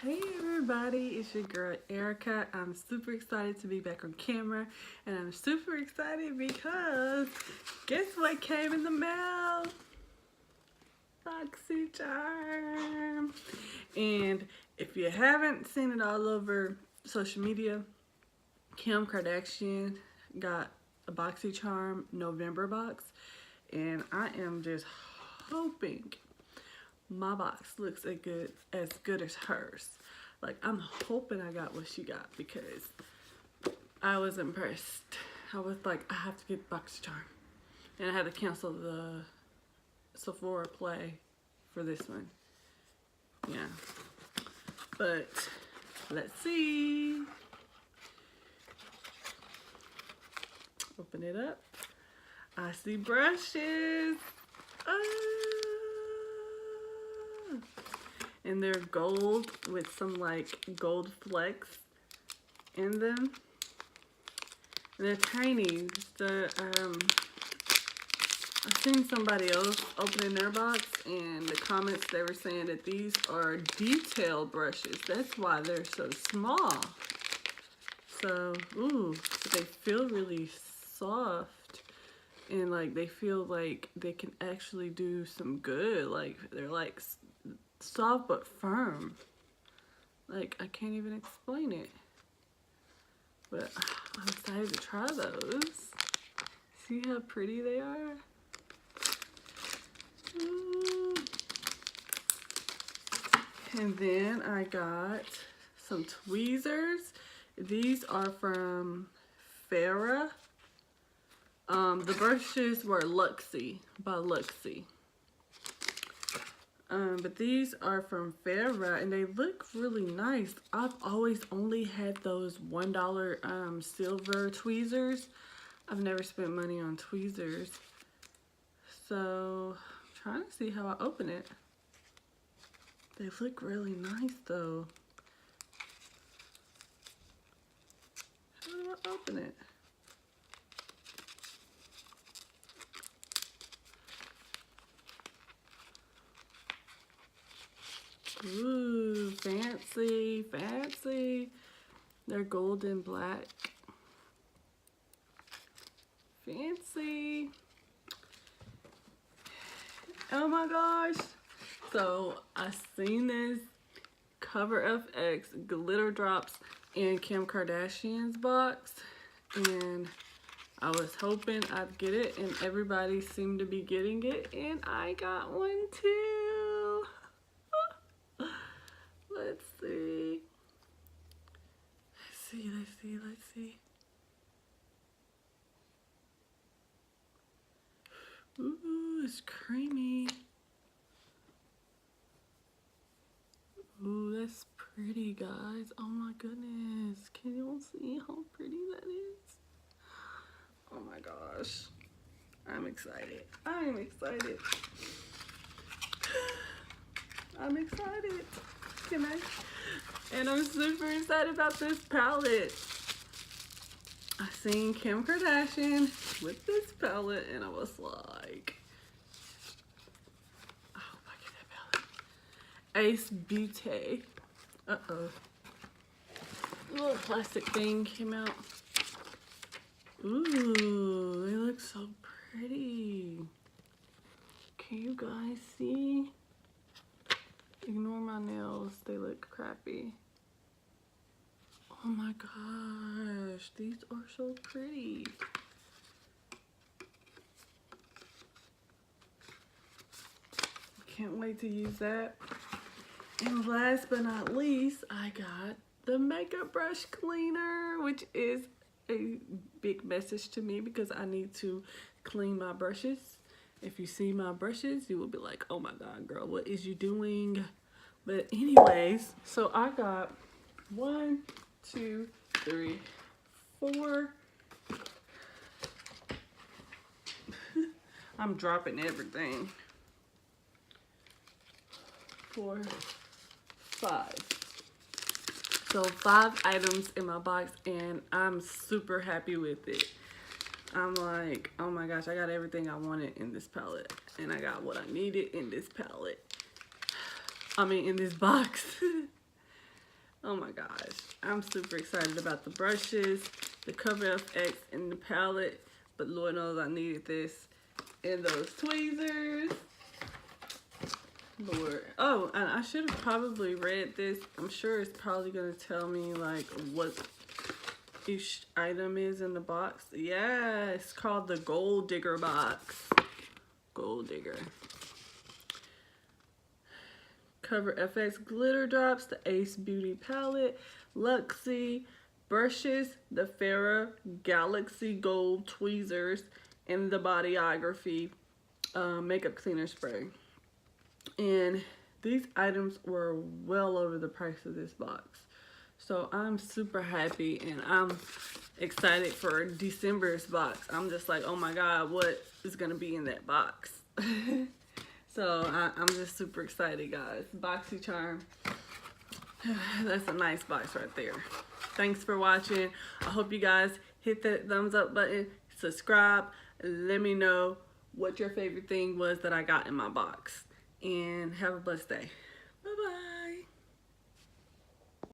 Hey everybody, it's your girl Erica. I'm super excited to be back on camera, and I'm super excited because guess what came in the mail? Boxycharm. And if you haven't seen it all over social media, Kim Kardashian got a Boxycharm November box, and I am just hoping my box looks as good as hers. Like, I'm hoping I got what she got because I was impressed. I was like, I have to get Boxycharm. And I had to cancel the Sephora play for this one. Yeah. But let's see. Open it up. I see brushes. And they're gold with some like gold flecks in them. And they're tiny. I've seen somebody else opening their box, and the comments, they were saying that these are detail brushes. That's why they're so small. So, ooh, they feel really soft, and like they feel like they can actually do some good. Like they're like soft but firm. Like, I can't even explain it. But I'm excited to try those. See how pretty they are? Ooh. And then I got some tweezers. These are from Farrah. The brushes were Luxie by Luxie. But these are from Farrah, and they look really nice. I've always only had those $1 silver tweezers. I've never spent money on tweezers. So, I'm trying to see how I open it. They look really nice though. How do I open it? Ooh, fancy, fancy. They're gold and black. Fancy. Oh my gosh. So, I seen this Cover FX glitter drops in Kim Kardashian's box, and I was hoping I'd get it, and everybody seemed to be getting it, and I got one too. Let's see. Let's see. Ooh, it's creamy. Ooh, that's pretty, guys. Oh my goodness. Can you all see how pretty that is? Oh my gosh. I'm excited. I'm excited. I'm excited. Can I? And I'm super excited about this palette. I seen Kim Kardashian with this palette, and I was like, I hope I get that palette. Ace Beauty. Uh-oh. A little plastic thing came out. Ooh, they look so pretty. Can you guys see? Ignore my nails, they look crappy. Oh my gosh, these are so pretty. Can't wait to use that. And last but not least, I got the makeup brush cleaner, which is a big message to me because I need to clean my brushes. If you see my brushes, you will be like, oh my god, girl, what is you doing? But anyways, so I got 1, 2, 3, 4. I'm dropping everything. 4, 5. So 5 items in my box, and I'm super happy with it. I'm like, oh my gosh, I got everything I wanted in this palette, and I got what I needed in this palette. I mean, in this box. Oh my gosh. I'm super excited about the brushes, the Cover FX, and the palette. But Lord knows I needed this. And those tweezers. Lord. Oh, and I should have probably read this. I'm sure it's probably going to tell me like what each item is in the box. Yeah, it's called the Gold Digger box. Gold Digger. Cover FX glitter drops, the Ace Beauty palette, Luxie brushes, the Farrah Galaxy Gold tweezers, and the Bodyography makeup cleaner spray. And these items were well over the price of this box. So I'm super happy and I'm excited for December's box. I'm just like, oh my God, what is gonna be in that box? So I'm just super excited, guys. Boxycharm. That's a nice box right there. Thanks for watching. I hope you guys hit that thumbs up button, subscribe, and let me know what your favorite thing was that I got in my box. And have a blessed day.